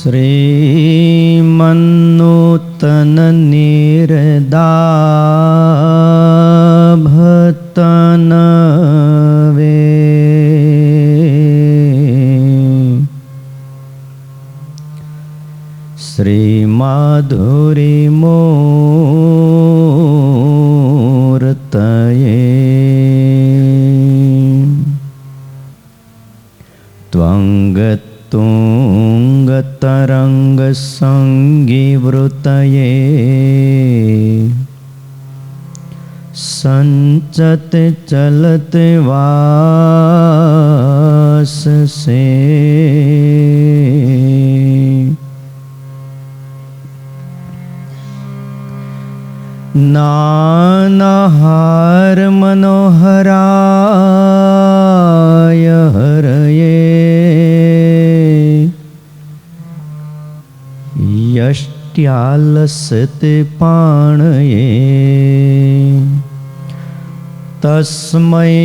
શ્રીમન્નૂતન નિરદાભતન way શ્રીમાધુરી મૂર્તયે ત્વંગત તુંગતરંગ સંગીવૃતયે સંચત ચલત વાસસે નાનહાર મનોહરાય હરયે યષ્ટ્યાલસતે પાણયે તસ્મૈ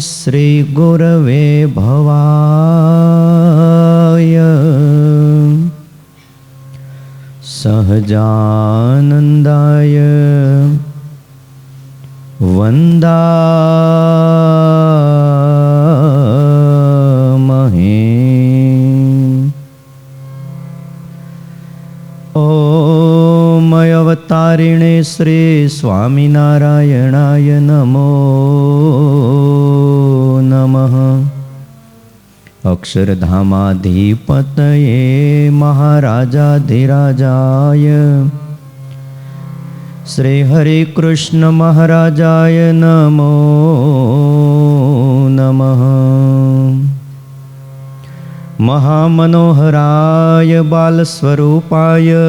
Shri ગુરવે Bhavai સહજાનંદાય વંદામહે ઓમ અવતારિણે શ્રી સ્વામિનારાયણાય નમો નમઃ અક્ષરધામાધિપતયે મહારાજાધિરાજાય શ્રી હરિ કૃષ્ણ મહારાજાય નમો નમઃ મહામનોહરાય બાલસ્વરૂપાય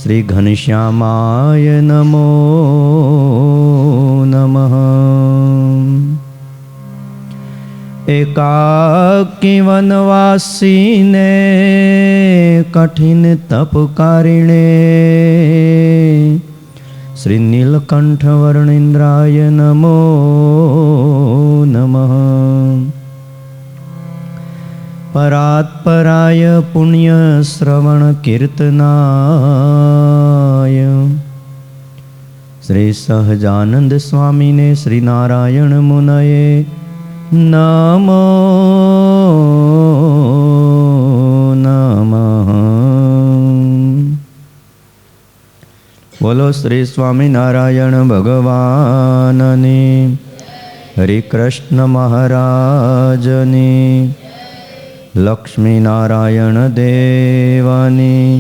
શ્રી ઘનશ્યામાય નમો નમઃ એકાકી વનવાસીને કઠિન તપકારિણે શ્રી નીલકંઠ વર્ણિન્દ્રાય નમો નમઃ પરાત્પરાય પુણ્ય શ્રવણ કીર્તનાય શ્રી સહજાનંદ સ્વામીને શ્રી નારાયણ મુનયે નમો નમઃ. બોલો શ્રી સ્વામિનારાયણ ભગવાનની, હરિ કૃષ્ણ મહારાજની, લક્ષ્મીનારાયણ દેવાની,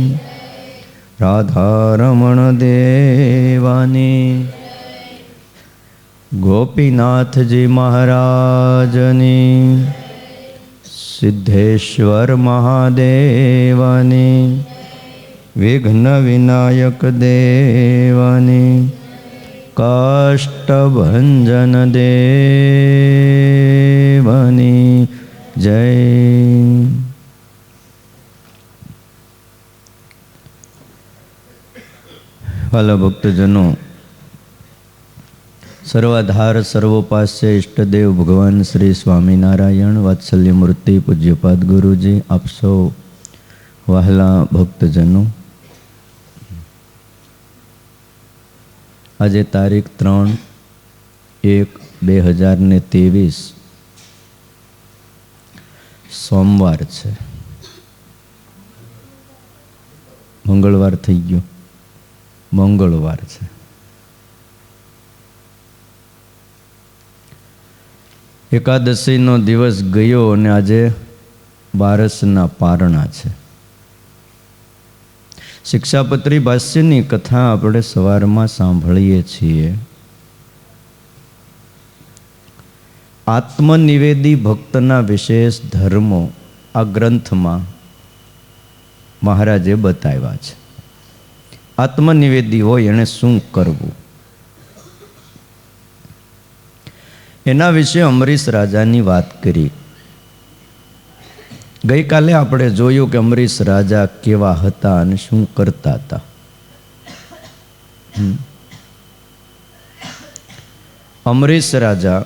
રાધારમણ દેવાની, ગોપીનાથજી મહારાજની, સિદ્ધેશ્વર મહાદેવાની, વિઘ્ન વિનાયક દેવાની, કષ્ટભંજન દેવાની જય. વાલા ભક્તજનો, સર્વાધાર સર્વોપાસ્ય ઈષ્ટદેવ ભગવાન શ્રી સ્વામિનારાયણ વાત્સલ્ય મૂર્તિ પૂજ્યપાદ ગુરુજી, આપ સૌ વહાલા ભક્તજનો, આજે તારીખ 3/1/2023 સોમવાર છે. મંગળવાર થઈ ગયો, મંગળવાર છે. એકાદશીનો દિવસ ગયો અને આજે બારસના પારણા છે. શિક્ષાપત્રી ભાષ્યની કથા આપણે સવારમાં સાંભળીએ છીએ. આત્મનિવેદી ભક્તના વિશેષ ધર્મો આ ગ્રંથમાં મહારાજે બતાવ્યા છે. આત્મનિવેદી હોય એણે શું કરવું, એના વિશે અમરીશ રાજાની વાત કરી. ગઈકાલે આપણે જોયું કે અમરીશ રાજા કેવા હતા અને શું કરતા હતા. અમરીશ રાજા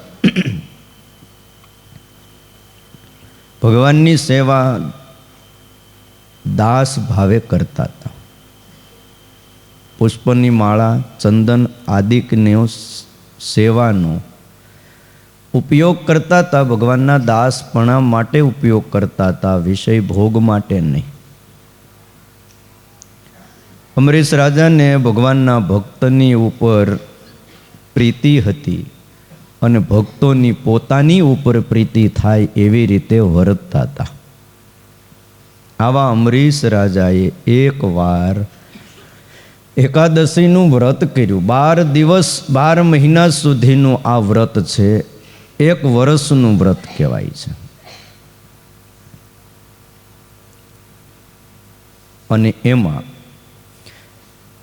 ભગવાનની સેવા દાસ ભાવે કરતા હતા. પુષ્પની માળા, ચંદન આદિકનો સેવાનો ઉપયોગ કરતા હતા. ભગવાનના દાસપણા માટે ઉપયોગ કરતા હતા, વિષય ભોગ માટે નહીં. અમરીશ રાજાને ભગવાનના ભક્તની ઉપર પ્રીતિ હતી અને ભક્તોની પોતાની ઉપર પ્રીતિ થાય એવી રીતે વર્તતા હતા. આવા અમરીશ રાજાએ એકવાર એકાદશીનું વ્રત કર્યું. 12 દિવસ 12 મહિના સુધીનું આ વ્રત છે. 1 વર્ષનું વ્રત કહેવાય છે. અને એમાં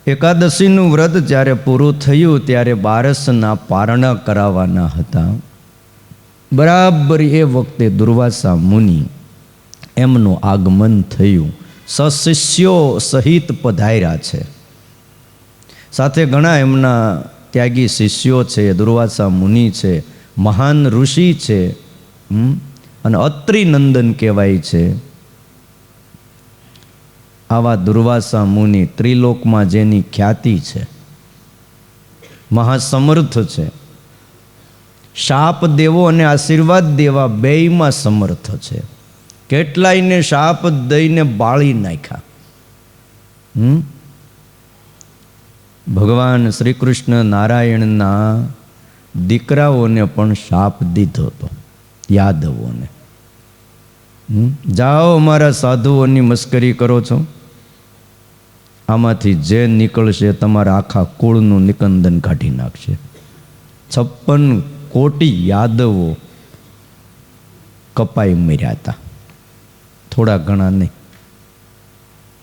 એકાદશીનું વ્રત જ્યારે પૂરું થયું ત્યારે 12ના પારણા કરાવવાના હતા. બરાબર એ વખતે દુર્વાસા મુનિ એમનું આગમન થયું. સશિષ્યો સહિત પધાર્યા છે. સાથે ઘણા એમના ત્યાગી શિષ્યો છે. દુર્વાસા મુનિ છે, મહાન ઋષિ છે અને અત્રિ નંદન કહેવાય છે. આવા દુર્વાસા મુનિ ત્રિલોકમાં જેની ખ્યાતિ છે, મહાસમર્થ છે. શાપ દેવો અને આશીર્વાદ દેવા બેયમાં સમર્થ છે. કેટલાયને શાપ દઈને બાળી નાખ્યા. ભગવાન શ્રી કૃષ્ણ નારાયણના દીકરાઓને પણ શાપ દીધો હતો, યાદવોને. જાઓ અમારા સાધુઓની મસ્કરી કરો છો, આમાંથી જે નીકળશે તમારા આખા કુળનું નિકંદન કાઢી નાખશે. 56 કોટી યાદવો કપાઈ મર્યા હતા. થોડા ઘણા નહીં.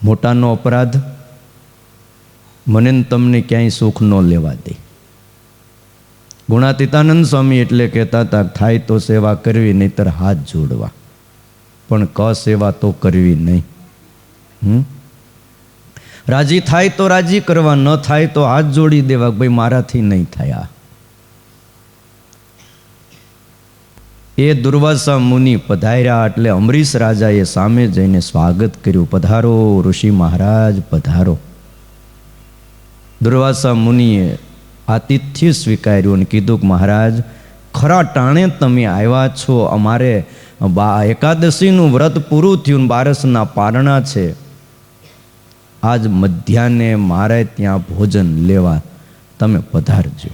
મોટાનો અપરાધ મને તમને ક્યાંય સુખ ન લેવા દે. ગુણાતીતાનંદ સ્વામી એટલે કહેતા હતા, થાય તો સેવા કરવી, નહીતર હાથ જોડવા, પણ ક સેવા તો કરવી નહીં. રાજી થાય તો રાજી કરવા, ન થાય તો હાથ જોડી દેવા, ભાઈ મારાથી નહીં થયા. એ દુર્વાસા મુનિ પધાર્યા એટલે અમરીશ રાજાએ સામે જઈને સ્વાગત કર્યું. પધારો ઋષિ મહારાજ, પધારો. દુર્વાસા મુનિએ આતિથ્ય સ્વીકાર્યું અને કીધું કે મહારાજ, ખરા ટાણે તમે આવ્યા છો. અમારે એકાદશીનું વ્રત પૂરું થયું, 12ના પારણા છે. આજ મધ્યાહને મારે ત્યાં ભોજન લેવા તમે પધારજો.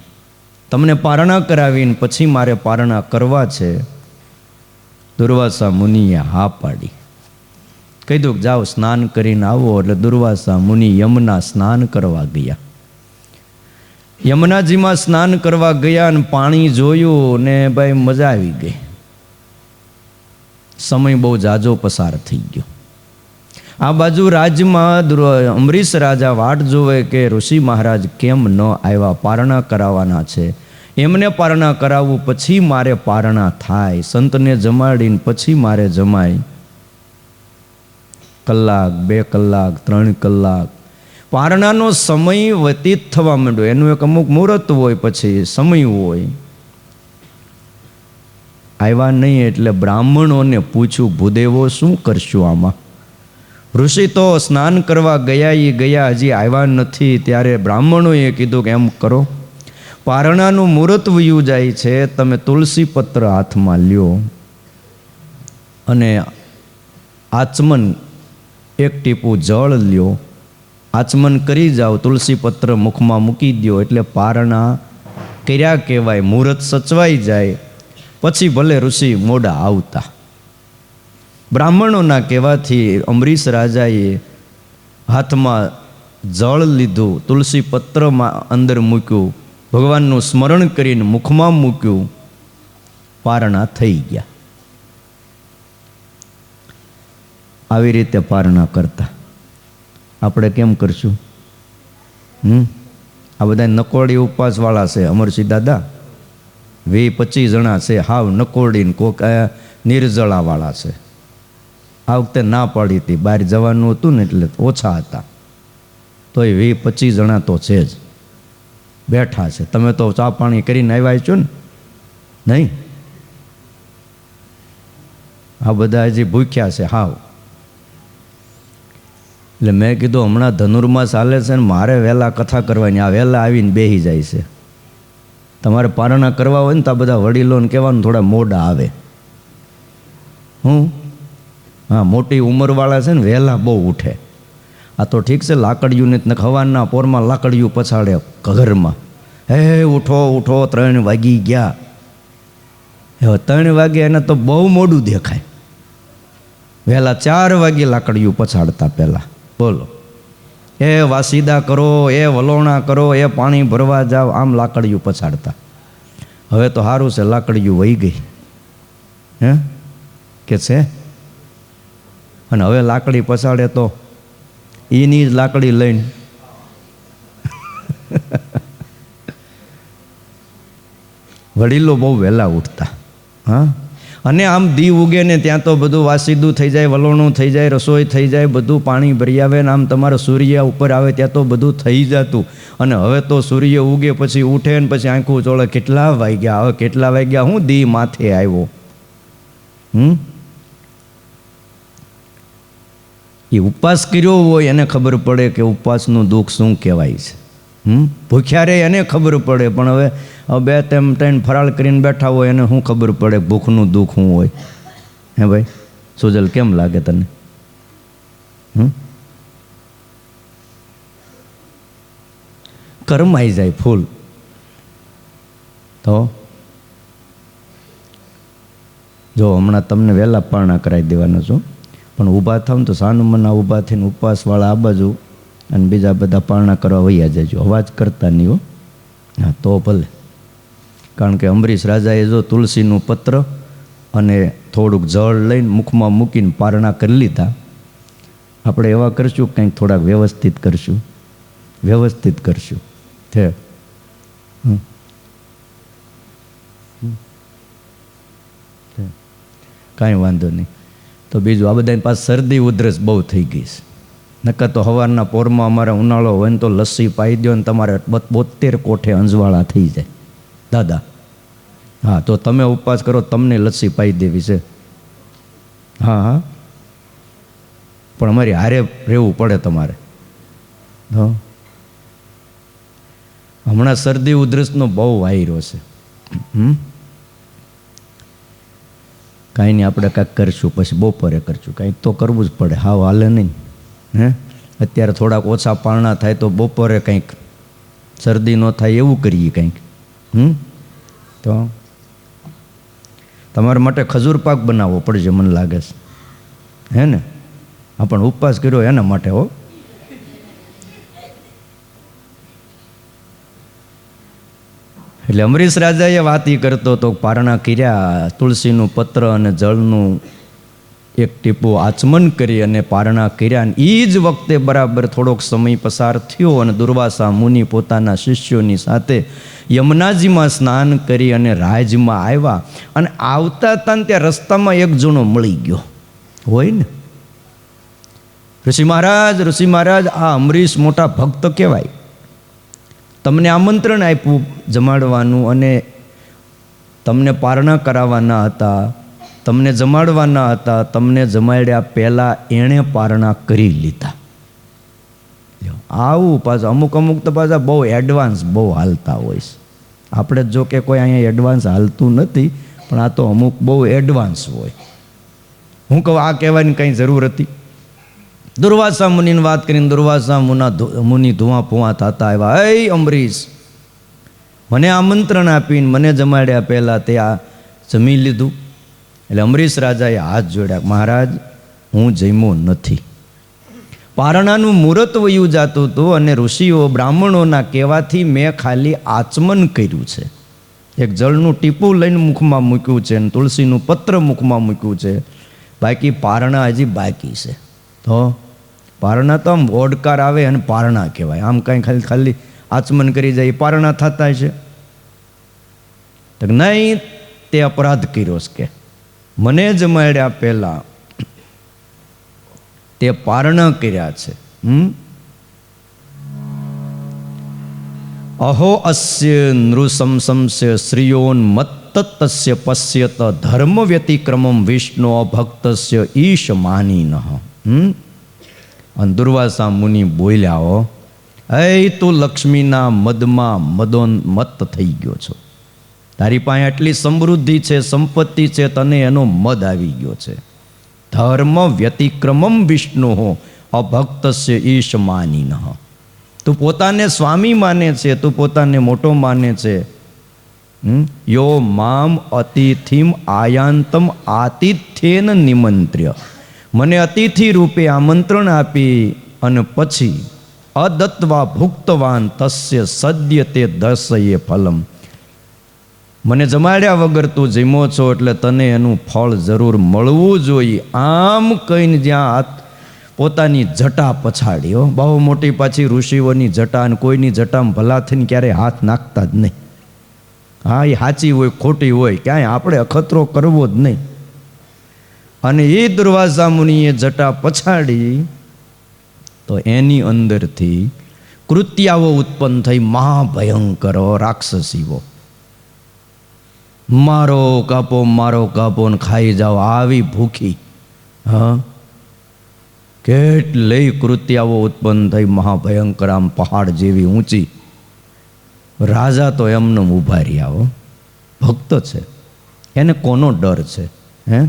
તમને પારણા કરાવીને પછી મારે પારણા કરવા છે. દુર્વાસા મુનિએ હા પાડી. કીધું કે જાઓ સ્નાન કરીને આવો. એટલે દુર્વાસા મુનિ યમુના સ્નાન કરવા ગયા. યમુનાજીમાં સ્નાન કરવા ગયા અને પાણી જોયું ને ભાઈ મજા આવી ગઈ. સમય બહુ જાજો પસાર થઈ ગયો. આ બાજુ રાજમાં અમરીશ રાજા વાટ જોવે કે ઋષિ મહારાજ કેમ ન આવ્યા, પારણા કરાવવાના છે. એમને પારણા કરાવવું પછી મારે પારણા થાય. સંતને જમાડીને પછી મારે જમાય. કલાક, 2 કલાક, 3 કલાક પારણાનો સમય વ્યતીત થવા માંડ્યો. એનું એક અમુક મુહૂર્ત હોય, પછી સમય હોય. આવ્યા નહીં એટલે બ્રાહ્મણોને પૂછ્યું, ભૂદેવો શું કરશું આમાં? ઋષિ તો સ્નાન કરવા ગયા, એ ગયા, હજી આવ્યા નથી. ત્યારે બ્રાહ્મણોએ કીધું કે એમ કરો, પારણાનું મુહૂર્ત વયું જાય છે, તમે તુલસી પત્ર હાથમાં લ્યો અને આચમન 1 ટીપું જળ લ્યો, આચમન કરી જાઓ, તુલસી પત્ર મુખમાં મૂકી દો, એટલે પારણા કર્યા કહેવાય. મુહૂર્ત સચવાઈ જાય, પછી ભલે ઋષિ મોડા આવતા. બ્રાહ્મણોના કહેવાથી અમરીશ રાજાએ હાથમાં જળ લીધું, તુલસી પત્રમાં અંદર મૂક્યું, ભગવાનનું સ્મરણ કરીને મુખમાં મૂક્યું, પારણા થઈ ગયા. આવી રીતે પારણા કરતા. આપણે કેમ કરશું? આ બધા નકોરડી ઉપવાસવાળા છે. અમરસિંહ દાદા 20-25 જણા છે, હાવ નકોરડીને કોક નિર્જળાવાળા છે. આ વખતે ના પાડી હતી, બહાર જવાનું હતું ને એટલે ઓછા હતા, તોય 20-25 જણા તો છે જ, બેઠા છે. તમે તો ચા પાણી કરીને આવ્યા છો ને? નહીં, આ બધા હજી ભૂખ્યા છે હાવ. એટલે મેં કીધું હમણાં ધનુર્માસ ચાલે છે ને મારે વહેલા કથા કરવાની, આ વહેલા આવીને બેસી જાય છે. તમારે પારણા કરવા હોય ને તો આ બધા વડીલોને કહેવાનું થોડા મોડા આવે. હા, મોટી ઉંમરવાળા છે ને વહેલા બહુ ઉઠે. આ તો ઠીક છે, લાકડીયું ને હવાના પોરમાં લાકડીયું પછાડે ઘરમાં. હે ઉઠો ઉઠો, 3 વાગી ગયા. હવે 3 વાગે એને તો બહુ મોડું દેખાય. વહેલા 4 વાગે લાકડીયું પછાડતા પહેલાં. બોલો, એ વાસીદા કરો, એ વલોણા કરો, એ પાણી ભરવા જાઓ, આમ લાકડીયું પછાડતા. હવે તો સારું છે, લાકડીયું વહી ગઈ. હે કે છે? અને હવે લાકડી પછાડે તો એની જ લાકડી લઈને વડીલો બહુ વહેલા ઉઠતા. હા, અને આમ દી ઉગે ને ત્યાં તો બધું વાસીદું થઈ જાય, વલોણું થઈ જાય, રસોઈ થઈ જાય, બધું પાણી ભરી આવે ને આમ તમારો સૂર્ય ઉપર આવે ત્યાં તો બધું થઈ જતું. અને હવે તો સૂર્ય ઉગે પછી ઉઠે ને પછી આંખું ચોળે, કેટલા વાગ્યા, હવે કેટલા વાગ્યા, હું દી માથે આવ્યો. એ ઉપવાસ કર્યો હોય એને ખબર પડે કે ઉપવાસનું દુઃખ શું કહેવાય છે. ભૂખ્યા રે એને ખબર પડે, પણ હવે 2-3 ફરાળ કરીને બેઠા હોય એને શું ખબર પડે ભૂખનું દુઃખ શું હોય? હે ભાઈ સુજલ, કેમ લાગે તને? કરમાઈ જાય ફૂલ તો જો હમણાં તમને વહેલા પારણા કરાવી દેવાનો છું, પણ ઊભા થાવ ને તો સાનુમના ઊભા થઈને ઉપવાસવાળા આ બાજુ અને બીજા બધા પારણા કરવા વૈયા જજો. અવાજ કરતા નહીં હો. હા તો ભલે. કારણ કે અંબરીશ રાજાએ જો તુલસીનું પત્ર અને થોડુંક જળ લઈને મુખમાં મૂકીને પારણા કરી લીધા. આપણે એવા કરશું કંઈક થોડાક વ્યવસ્થિત કરશું, વ્યવસ્થિત કરશું. છે કાંઈ વાંધો નહીં. તો બીજું આ બધાની પાસે શરદી ઉધરસ બહુ થઈ ગઈ છે. નકર તો સવારના પોરમાં અમારે ઉનાળો હોય ને તો લસ્સી પાઈ દો ને તમારે 72 કોઠે અંજવાળા થઈ જાય દાદા. હા, તો તમે ઉપવાસ કરો, તમને લસ્સી પાઈ દેવી છે. હા હા, પણ અમારી હારે રહેવું પડે તમારે. હમણાં શરદી ઉધરસનો બહુ વાયરો છે. કાંઈ નહીં, આપણે કાંઈક કરશું, પછી બપોરે કરશું. કાંઈક તો કરવું જ પડે, હાવ હાલે નહીં. હે અત્યારે થોડાક ઓછા પારણા થાય તો બપોરે કંઈક શરદી ન થાય એવું કરીએ કંઈક. તો તમારા માટે ખજૂર પાક બનાવવો પડશે મને લાગે છે. હે ને? હા, પણ ઉપવાસ કર્યો એના માટે હો. એટલે અમરીશ રાજાએ વાત એ કરતો તો પારણા કર્યા, તુલસીનું પત્ર અને જળનું એક ટીપું આચમન કરી અને પારણા કર્યા. અને એ જ વખતે બરાબર થોડોક સમય પસાર થયો અને દુર્વાસા મુનિ પોતાના શિષ્યોની સાથે યમુનાજીમાં સ્નાન કરી અને રાજમાં આવ્યા. અને આવતા હતા ને ત્યાં રસ્તામાં એક જણો મળી ગયો હોય ને, ઋષિ મહારાજ, આ અમરીશ મોટા ભક્ત કહેવાય, તમને આમંત્રણ આપ્યું જમાડવાનું અને તમને પારણા કરાવવાના હતા, તમને જમાડવાના હતા, તમને જમાડ્યા પહેલાં એણે પારણા કરી લીધા. આવું પાછું અમુક તો પાછા બહુ એડવાન્સ બહુ હાલતા હોય છે. આપણે જો કે કોઈ અહીંયા એડવાન્સ હાલતું નથી, પણ આ તો અમુક બહુ એડવાન્સ હોય. હું કહું આ કહેવાની કંઈ જરૂર હતી? દુર્વાસા મુનિની વાત કરીને દુર્વાસા મુનિ ધુઆ ફુઆ થતા આવ્યા. હે અમરીશ, મને આમંત્રણ આપીને મને જમાડ્યા પહેલાં તે આ જમી લીધું? એટલે અમરીશ રાજાએ હાથ જોડ્યા, મહારાજ હું જમ્યો નથી. પારણાનું મુહૂર્ત વયું જતું હતું અને ઋષિઓ બ્રાહ્મણોના કહેવાથી મેં ખાલી આચમન કર્યું છે. એક જળનું ટીપું લઈને મુખમાં મૂક્યું છે અને તુલસીનું પત્ર મુખમાં મૂક્યું છે. બાકી પારણા હજી બાકી છે. તો પારણા તો આમ ઓડકાર આવે અને પારણા કહેવાય. આમ કાંઈ ખાલી આચમન કરી જાય પારણા થતા છે? તો નહીં, તે અપરાધ કર્યો છે કે મને જમાડ્યા પહેલાં તે પારણા કર્યા છે. અહો અસ્ય નૃશંસંસ્ય શ્રિયોન્મત્તસ્ય પશ્યત ધર્મ વ્યતિક્રમમ વિષ્ણુ ભક્તસ્ય ઈશ માનીનઃ. અને દુર્વાસા મુનિ બોલ્યા, હો હે તું લક્ષ્મીના મદમાં મત થઈ ગયો છો. તારી પાસે આટલી સમૃદ્ધિ છે, સંપત્તિ છે, તને એનો મદ આવી ગયો છે. ધર્મ વ્યતિક્રમમ વિષ્ણુ અભક્તસ્ય ઈશ માની ન. તું પોતાને સ્વામી માને છે, તું પોતાને મોટો માને છે. યો મામ અતિથિમ આયાંતમ આતિથ્યેન નિમંત્ર્ય. મને અતિથિ રૂપે આમંત્રણ આપી અને પછી અદત્વા ભુક્તવાન તસ્ય સદ્ય તે દર્શયે ફલમ. મને જમાડ્યા વગર તું જમો છો એટલે તને એનું ફળ જરૂર મળવું જોઈએ. આમ કહીને જ્યાં પોતાની જટા પછાડી, બહુ મોટી પાછી ઋષિઓની જટા, અને કોઈની જટામાં ભલા થઈને ક્યારેય હાથ નાખતા જ નહીં. હા, એ સાચી હોય ખોટી હોય, ક્યાંય આપણે અખતરો કરવો જ નહીં. અને એ દુર્વાસા મુનિએ જટા પછાડી તો એની અંદરથી કૃત્યાઓ ઉત્પન્ન થઈ, મહાભયંકર રાક્ષસીઓ. મારો કાપો ને ખાઈ જાઓ આવી ભૂખી. હા, કેટલી કૃત્યાઓ ઉત્પન્ન થઈ, મહાભયંકર, આમ પહાડ જેવી ઊંચી. રાજા તો એમને ઊભા રહ્યા. ભક્ત છે, એને કોનો ડર છે? હે,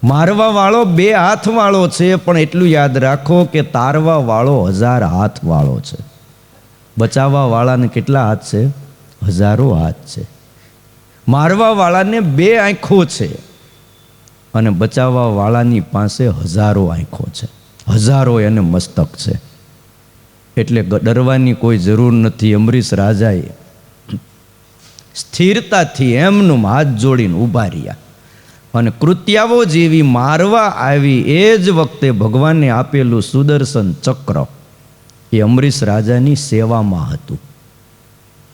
મારવા વાળો 2 હાથ વાળો છે, પણ એટલું યાદ રાખો કે તારવા વાળો 1000 હાથ વાળો છે. બચાવવા વાળાને કેટલા હાથ છે? હજારો હાથ છે. મારવા વાળાને 2 આંખો છે અને બચાવવા વાળાની પાસે હજારો આંખો છે, હજારો એને મસ્તક છે. એટલે ડરવાની કોઈ જરૂર નથી. અમરીશ રાજાએ સ્થિરતાથી એમનું હાથ જોડીને ઊભા રહ્યા અને કૃત્યાઓ જેવી મારવા આવી. એ જ વખતે ભગવાને આપેલું સુદર્શન ચક્ર એ અમરીશ રાજાની સેવામાં હતું,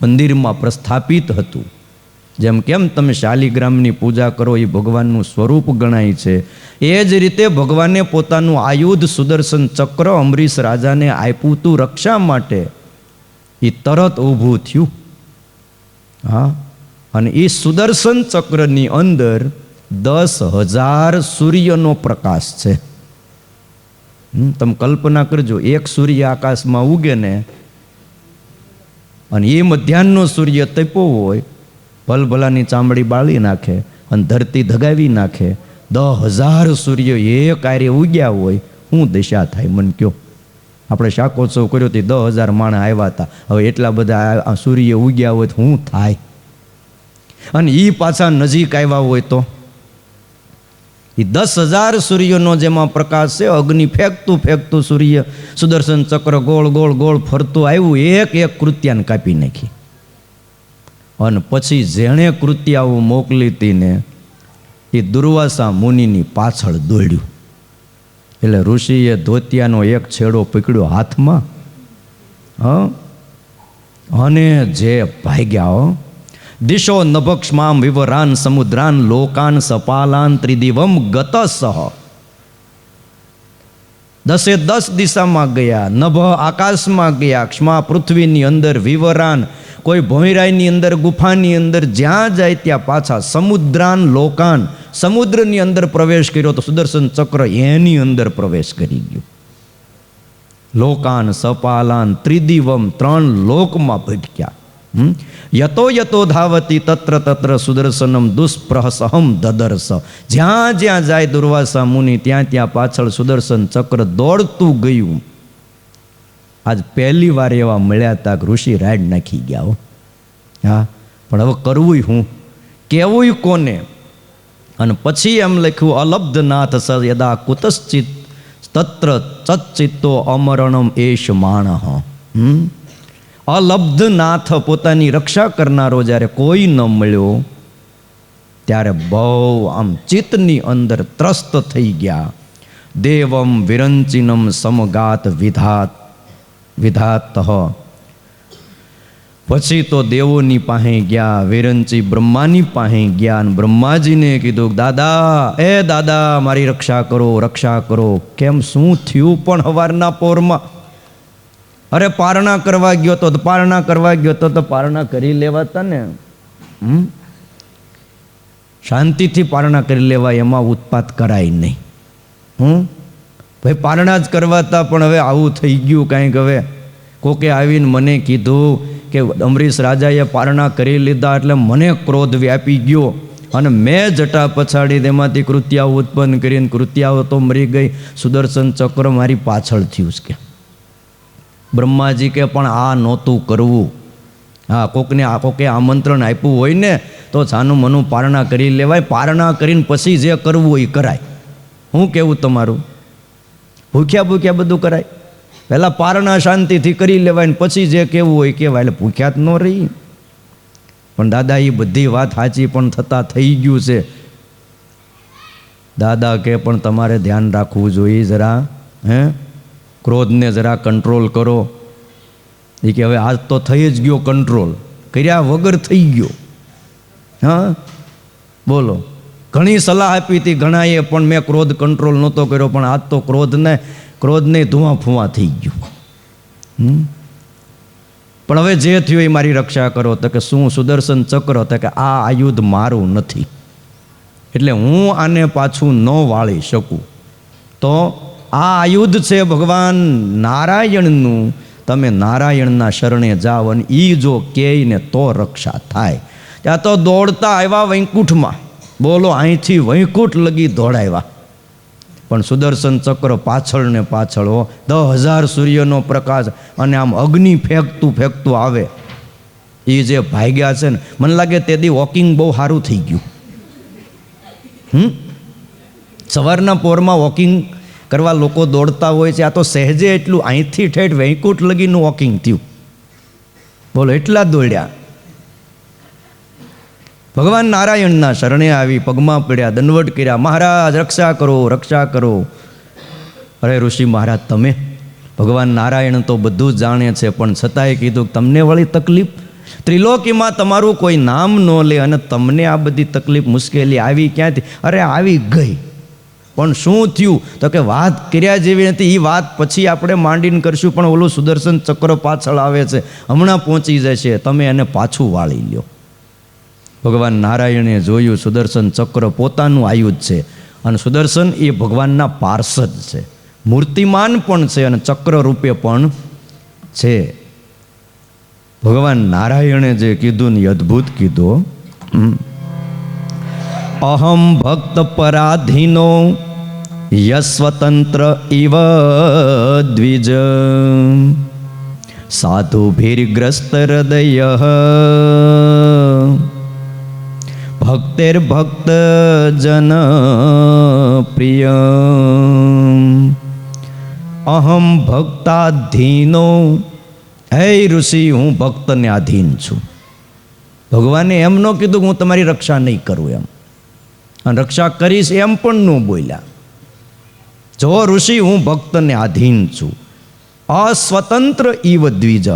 મંદિરમાં પ્રસ્થાપિત હતું. જેમ કેમ તમે શાલિગ્રામની પૂજા કરો એ ભગવાનનું સ્વરૂપ ગણાય છે, એ જ રીતે ભગવાને પોતાનું આયુધ સુદર્શન ચક્ર અમરીશ રાજાને આપ્યું હતું રક્ષા માટે. એ તરત ઊભું થયું. હા, અને એ સુદર્શન ચક્રની અંદર 10,000 સૂર્યનો પ્રકાશ છે. તમે કલ્પના કરજો, એક સૂર્ય આકાશમાં ઉગે ને, અને એ મધ્યાહનનો સૂર્ય તપ્યો હોય, ભલભલાની ચામડી બાળી નાખે અને ધરતી ધગાવી નાખે. 10,000 સૂર્ય એક કાર્ય ઉગ્યા હોય, શું દશા થાય મને કયો? આપણે શાકોત્સવ કર્યો તે 10,000 માણસ આવ્યા હતા. હવે એટલા બધા સૂર્ય ઉગ્યા હોય તો શું થાય? અને એ પાછા નજીક આવ્યા હોય તો એ 10,000 સૂર્યનો જેમાં પ્રકાશ છે, અગ્નિ ફેંકતું સૂર્ય સુદર્શન ચક્ર ગોળ ગોળ ગોળ ફરતું આવ્યું, એક કૃત્યાને કાપી નાખી. અને પછી જેણે કૃત્યાઓ મોકલી હતી ને એ દુર્વાસા મુનિની પાછળ દોડ્યું. એટલે ઋષિએ ધોતિયાનો એક છેડો પકડ્યો હાથમાં, અને જે ભાગ્યા. દિશો નભક્ષમામ વિવરાન સમુદ્રાન લોકાન સપાલાન ત્રિદિવમ ગતસહ. 10 દિશામાં ગયા, નભ આકાશમાં ગયા, ક્ષમા પૃથ્વીની અંદર, વિવરાન કોઈ ભોંયરાયની અંદર, ગુફાની અંદર, જ્યાં જાય ત્યાં પાછા. સમુદ્રાન લોકાન, સમુદ્રની અંદર પ્રવેશ કર્યો તો સુદર્શન ચક્ર એની અંદર પ્રવેશ કરી ગયું. લોકાન સપાલાન ત્રિદિવમ, 3 લોકમાં ભટક્યા. યતો યતો ધાવતી તત્ર તત્ર સુદર્શનમ દુષ્પ્રહસહમ દદર્શ. જ્યાં જ્યાં જાય દુર્વાસા મુનિ ત્યાં ત્યાં પાછળ સુદર્શન ચક્ર દોડતું ગયું. આજ પહેલી વાર એવા મળ્યા હતા કે ઋષિ રાડ નાખી ગયા. હા, પણ હવે કરવું હું, કેવું કોને? અને પછી એમ લખ્યું, અલબ્ધનાથ સ યદા કુતશ્ચિત તત્ર ચિત્તો અમરણમ એશ માણહ. અલબ્ધનાથ, પોતાની રક્ષા કરનારો જ્યારે કોઈ ન મળ્યો ત્યારે બહુ આમ ચિત્તની અંદર ત્રસ્ત થઈ ગયા. દેવમ વિરંચિનમ સમગાત વિધાત. પછી તો દેવોની પાસે ગયા, વિરંચી બ્રહ્માની પાસે ગયા, અને બ્રહ્માજીને કીધું, દાદા મારી રક્ષા કરો. કેમ, શું થયું? પણ હવારના પોરમાં અરે પારણા કરવા ગયો તો પારણા કરી લેવાતા ને. શાંતિથી પારણા કરી લેવાય, એમાં ઉત્પાત કરાય નહીં. ભાઈ પારણા જ કરવાતા, પણ હવે આવું થઈ ગયું કાંઈક. હવે કોકે આવીને મને કીધું કે અમરીશ રાજાએ પારણા કરી લીધા એટલે મને ક્રોધ વ્યાપી ગયો અને મેં જટા પછાડી તેમાંથી કૃત્યાઓ ઉત્પન્ન કરીને કૃત્યાઓ તો મરી ગઈ, સુદર્શન ચક્ર મારી પાછળ થયું કે. બ્રહ્માજી કે પણ આ નહોતું કરવું. હા, કોકે આમંત્રણ આપ્યું હોય ને તો છાનું મનું પારણા કરી લેવાય. પારણા કરીને પછી જે કરવું એ કરાય. શું કહેવું તમારું? ભૂખ્યા બધું કરાય? પહેલાં પારણા શાંતિથી કરી લેવાય ને પછી જે કહેવું હોય કહેવાય. એટલે ભૂખ્યા જ ન રહી. પણ દાદા એ બધી વાત સાચી, પણ થતાં થઈ ગયું છે. દાદા કે પણ તમારે ધ્યાન રાખવું જોઈએ જરા. ક્રોધને જરા કંટ્રોલ કરો. એ કે હવે આજ તો થઈ જ ગયો કંટ્રોલ, કર્યા વગર થઈ ગયો. હા બોલો, ઘણી સલાહ આપી હતી ઘણાએ, પણ મેં ક્રોધ કંટ્રોલ નહોતો કર્યો. પણ આજ તો ક્રોધને ધુઆ ફુવા થઈ ગયું. પણ હવે જે થયું એ મારી રક્ષા કરો. તો કે શું? સુદર્શન ચક્ર. તો કે આ આયુધ મારું નથી, એટલે હું આને પાછું ન વાળી શકું. તો આ આયુધ છે ભગવાન નારાયણનું. તમે નારાયણના શરણે જાઓ અને એ જો કહે ને તો રક્ષા થાય. ત્યાં તો દોડતા આવ્યા વૈકુંઠમાં. બોલો, અહીંથી વૈકુંઠ લગી દોડાવ્યા. પણ સુદર્શન ચક્ર પાછળ ને પાછળ 10,000 સૂર્યનો પ્રકાશ અને આમ અગ્નિ ફેંકતું આવે. એ જે ભાગ્યા છે ને, મને લાગે તે દી વોકિંગ બહુ સારું થઈ ગયું. સવારના પોરમાં વોકિંગ કરવા લોકો દોડતા હોય છે. આ તો સહેજે એટલું અહીંથી ઠેઠ વૈકુંઠ લગીનું વોકિંગ થયું. બોલો, એટલા દોડ્યા. ભગવાન નારાયણના શરણે આવી પગમાં પડ્યા, દંડવટ કર્યા. મહારાજ રક્ષા કરો, રક્ષા કરો. અરે ઋષિ મહારાજ, તમે ભગવાન નારાયણ તો બધું જ જાણે છે, પણ છતાંય કીધું તમને વળી તકલીફ. ત્રિલોકીમાં તમારું કોઈ નામ ન લે અને તમને આ બધી તકલીફ મુશ્કેલી આવી ક્યાંથી? અરે આવી ગઈ. પણ શું થયું? તો કે વાત કર્યા જેવી નથી. એ વાત પછી આપણે માંડીને કરશું. પણ ઓલું સુદર્શન ચક્ર પાછળ આવે છે, હમણાં પહોંચી જશે, તમે એને પાછું વાળી લ્યો. ભગવાન નારાયણે જોયું સુદર્શન ચક્ર પોતાનું આયુધ છે, અને સુદર્શન એ ભગવાનના પાર્ષદ છે, મૂર્તિમાન પણ છે અને ચક્ર રૂપે પણ છે. ભગવાન નારાયણે જે કીધું ને અદ્ભુત કીધું. અહમ ભક્ત પરાધીનો યસ્વતંત્ર ઇવ દ્વિજ સાધુભીર્ગ્રસ્ત હૃદય ભક્તેર્ભક્ત જન પ્રિય. અહમ ભક્તાધીનો. હે ઋષિ, હું ભક્તને આધીન છું. ભગવાને એમ ન કીધું કે હું તમારી રક્ષા નહીં કરું એમ, અને રક્ષા કરીશ એમ પણ ન બોલ્યા. જો ઋષિ, હું ભક્તને આધીન છું. અસ્વતંત્ર ઇવ દ્વિજ.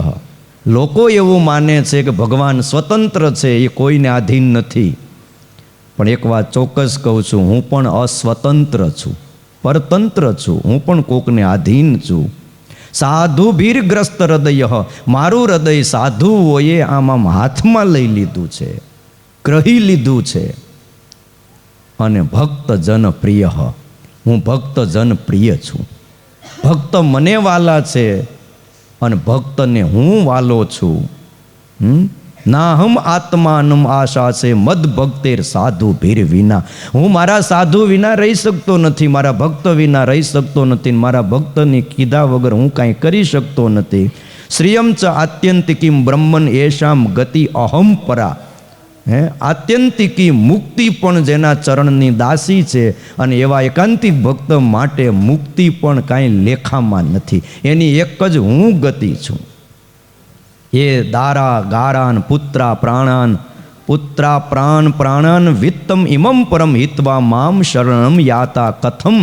લોકો એવું માને છે કે ભગવાન સ્વતંત્ર છે, એ કોઈને આધીન નથી. પણ એક વાત ચોક્કસ કહું છું, હું પણ અસ્વતંત્ર છું, પરતંત્ર છું. હું પણ કોકને આધીન છું. સાધુભીર્ગ્રસ્ત હૃદય. મારું હૃદય સાધુઓએ આમ હાથમાં લઈ લીધું છે, ગ્રહી લીધું છે. અને ભક્ત જન પ્રિય. હું ભક્ત જન પ્રિય છું. ભક્ત મને વાલા છે અને ભક્તને હું વાલો છું. નાહમ આત્માનમ આશા છે મદ ભક્તેર સાધુ ભીર વિના. હું મારા સાધુ વિના રહી શકતો નથી, મારા ભક્ત વિના રહી શકતો નથી, મારા ભક્તની કીધા વગર હું કાંઈ કરી શકતો નથી. શ્રિયમ ચ આત્યંતિકીમ બ્રહ્મન એશામ ગતિ અહમ પરા. આત્યંતિકી મુક્તિ પણ જેના ચરણની દાસી છે, અને એવા એકાંતિક ભક્ત માટે મુક્તિ પણ કાંઈ લેખામાં નથી. એની એક જ હું ગતિ છું. એ દારા ગારાન પુત્રા પ્રાણ પ્રાણાન વિત્તમ ઇમમ પરમ હિત્વા મામ શરણમ યાતા કથમ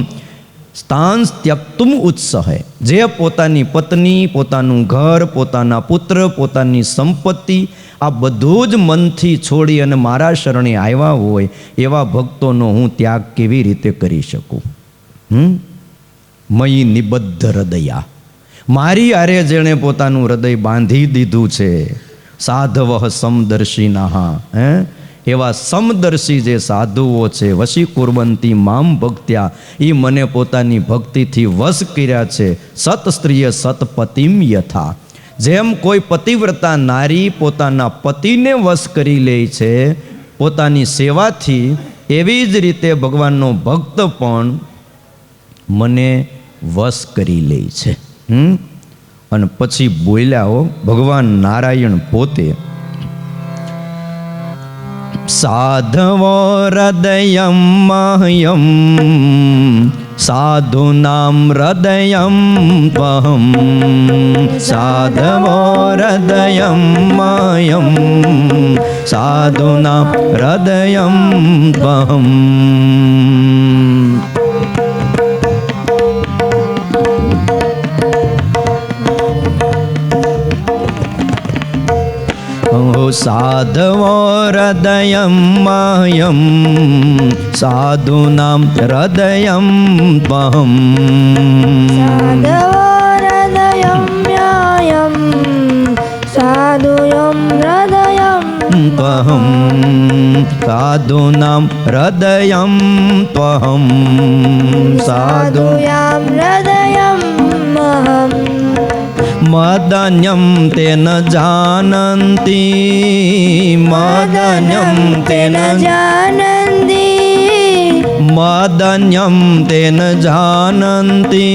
સ્થાન ત્યક્તુમ ઉત્સહે. જે પોતાની પત્ની, પોતાનું ઘર, પોતાના પુત્ર, પોતાની સંપત્તિ આ બધું જ મનથી છોડી અને મારા શરણે આવ્યા હોય એવા ભક્તોનો હું ત્યાગ કેવી રીતે કરી શકું? મયી નિબદ્ધ હૃદયા. મારી આરે જેણે પોતાનું હૃદય બાંધી દીધું છે. સાધવ સમદર્શિના. એવા સમદર્શી જે સાધુઓ છે, વશી કુર્વંતી મામ ભક્ત્યા, એ મને પોતાની ભક્તિથી વશ કર્યા છે. સત સ્ત્રીય સતપતિમ યથા, જેમ કોઈ પતિવ્રતા નારી પોતાના પતિને વશ કરી લે છે પોતાની સેવાથી, એવી જ રીતે ભગવાનનો ભક્ત પણ મને વશ કરી લે છે. અને પછી બોલ્યા હો ભગવાન નારાયણ પોતે, સાધવો હૃદયમ મહ્યમ સાધુનામ હૃદયમ ત્વહમ, સાધવો હૃદયમ મહ્યમ સાધુનામ હૃદયમ ત્વહમ. સાધવો હૃદયમ મહ્યમ સાધુનામ હૃદયમ ત્વહમ, સાધવો હૃદયમ મ્યાયમ સાધુયમ હૃદયમ ત્વહમ, સાધુનામ હૃદયમ ત્વહમ, સાધુયામ હૃદયમ મહમ. મદન્યમ તેન જાનંતિ, મદન્યમ તેન જાનંતિ, મદન્યમ તેન જાનંતિ,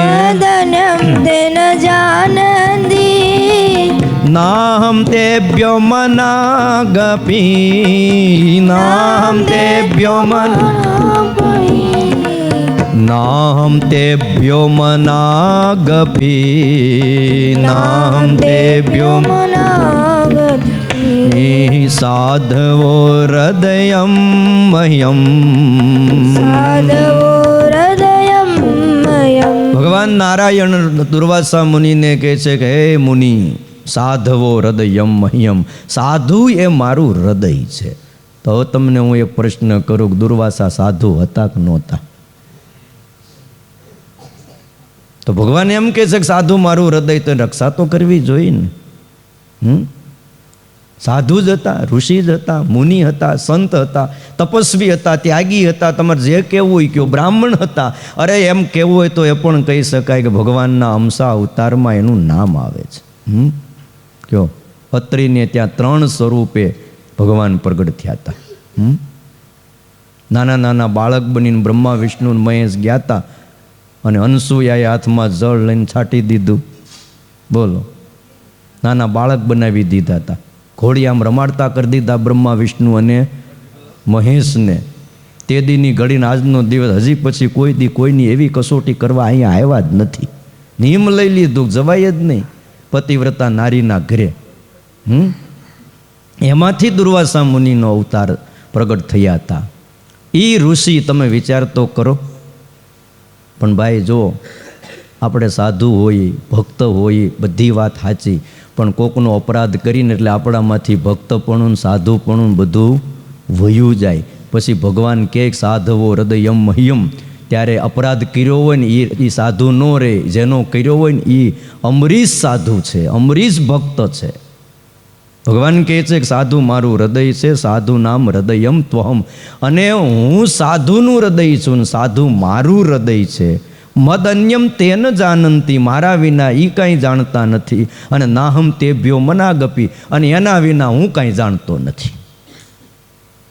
મદન્યમ તેન જાનંતિ, નાહમ તેભ્યો મનાગપી, નાહમ તેભ્યો નાહમ તેભ્યો મનાગપી, નાહમ તેભ્યો મનાગપી, સાધવો હૃદયમ મહ્યમ, સાધવો હૃદયમ મહ્યમ. ભગવાન નારાયણ દુર્વાસા મુનિને કહે છે કે હે મુનિ, સાધવો હૃદયમ મહ્યમ, સાધુ એ મારું હૃદય છે. તો તમને હું એક પ્રશ્ન કરું કે દુર્વાસા સાધુ હતા કે નહોતા? તો ભગવાન એમ કહે છે કે સાધુ મારું હૃદય, તો રક્ષા તો કરવી જોઈએ ને. સાધુ જ હતા, ઋષિ જ હતા, મુનિ હતા, સંત હતા, તપસ્વી હતા, ત્યાગી હતા, તમારે જે કહેવું હોય કહો, બ્રાહ્મણ હતા. અરે એમ કહેવું હોય તો એ પણ કહી શકાય કે ભગવાનના અંશા અવતારમાં એનું નામ આવે છે. કયો અત્રિને ત્યાં 3 સ્વરૂપે ભગવાન પ્રગટ થયા હતા. નાના નાના બાળક બનીને બ્રહ્મા વિષ્ણુ મહેશ ગયા હતા, અને અનસૂયાએ હાથમાં જળ લઈને છાંટી દીધું. બોલો, નાના બાળક બનાવી દીધા હતા. ઘોડિયામ રમાડતા કરી દીધા બ્રહ્મા વિષ્ણુ અને મહેશને. તે દીની ઘડીને આજનો દિવસ હજી પછી કોઈ દી કોઈની એવી કસોટી કરવા અહીંયા આવ્યા જ નથી. નિયમ લઈ લીધું, જવાય જ નહીં પતિવ્રતા નારીના ઘરે. એમાંથી દુર્વાસા મુનિનો અવતાર પ્રગટ થયા હતા. એ ઋષિ તમે વિચાર તો કરો. પણ ભાઈ જો આપણે સાધુ હોઈએ, ભક્ત હોઈએ, બધી વાત સાચી, પણ કોકનો અપરાધ કરીને એટલે આપણામાંથી ભક્તપણું સાધુપણું બધું વયું જાય. પછી ભગવાન કહે સાધવો હૃદયમ મહ્યમ, ત્યારે અપરાધ કર્યો હોય ને એ સાધુ ન રહે. જેનો કર્યો હોય ને એ અમરીશ સાધુ છે, અમરીશ ભક્ત છે. ભગવાન કહે છે કે સાધુ મારું હૃદય છે, સાધુ નામ હૃદયમ ત્વહમ, અને હું સાધુનું હૃદય છું ને સાધુ મારું હૃદય છે. મદ અન્યમ તેન જાનંતી, મારા વિના એ કાંઈ જાણતા નથી, અને નાહમ તેભ્યો મનાગપી, અને એના વિના હું કાંઈ જાણતો નથી.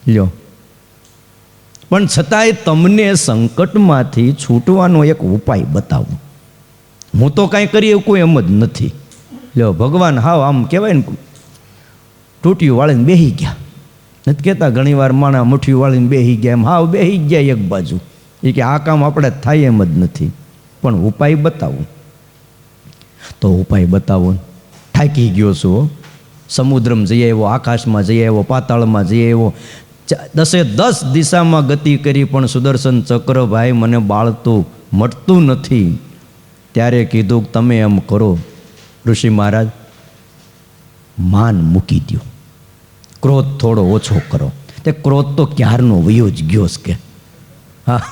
લ્યો, પણ છતાંય તમને સંકટમાંથી છૂટવાનો એક ઉપાય બતાવું. હું તો કાંઈ કરી શકું એમ જ નથી. લ્યો, ભગવાન હાવ આમ કહેવાય ને ટૂટિયું વાળીને બેસી ગયા. નથી કહેતા ઘણી વાર માણા મુઠ્ઠીયું વાળીને બેસી ગયા, એમ હાવ બેસી ગયા એક બાજુ. એ કે આ કામ આપણે થાય એમ જ નથી, પણ ઉપાય બતાવું. તો ઉપાય બતાવો. થાકી ગયો છું, સમુદ્રમાં જઈ આવ્યો, આકાશમાં જઈ આવ્યો, પાતાળમાં જઈ આવ્યો, 10 દિશામાં ગતિ કરી, પણ સુદર્શન ચક્ર ભાઈ મને બાળતું મટતું નથી. ત્યારે કીધું તમે એમ કરો ઋષિ મહારાજ, માન મૂકી દો, ક્રોધ થોડો ઓછો કરો. તે ક્રોધ તો ક્યારનો વયો જ ગયો છે કે હા,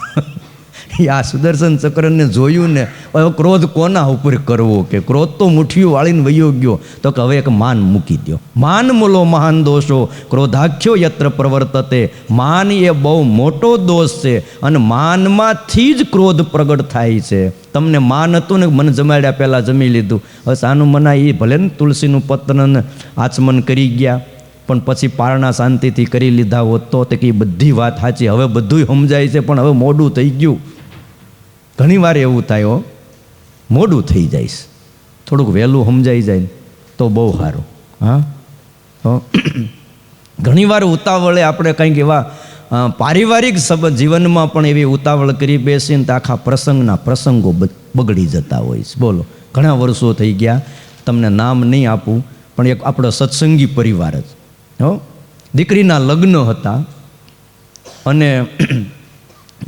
આ સુદર્શન ચક્રને જોયું ને હવે ક્રોધ કોના ઉપર કરવો, કે ક્રોધ તો મુઠ્ઠીઓ વાળીને વયો ગયો, તો કે હવે એક માન મૂકી દો. માન મૂલો મહાન દોષો ક્રોધાખ્યો યત્ર પ્રવર્તતે. માન એ બહુ મોટો દોષ છે અને માનમાંથી જ ક્રોધ પ્રગટ થાય છે. તમને માન હતું ને મને જમાડ્યા પહેલાં જમી લીધું, હવે સાનું મના એ ભલે ને તુલસીનું પત્રને આચમન કરી ગયા, પણ પછી પારણા શાંતિથી કરી લીધા હોત તો કે એ બધી વાત સાચી, હવે બધું સમજાય છે પણ હવે મોડું થઈ ગયું. ઘણી વાર એવું થાય હો, મોડું થઈ જાય, થોડુંક વહેલું સમજાઈ જાય તો બહુ સારું. હા, તો ઘણીવાર ઉતાવળે આપણે કંઈક એવા પારિવારિક જીવનમાં પણ એવી ઉતાવળ કરી બેસીને તો આખા પ્રસંગો બગડી જતા હોય છે. બોલો, ઘણા વર્ષો થઈ ગયા, તમને નામ નહીં આપું, પણ એક આપણો સત્સંગી પરિવાર જ હો. દીકરીના લગ્ન હતા અને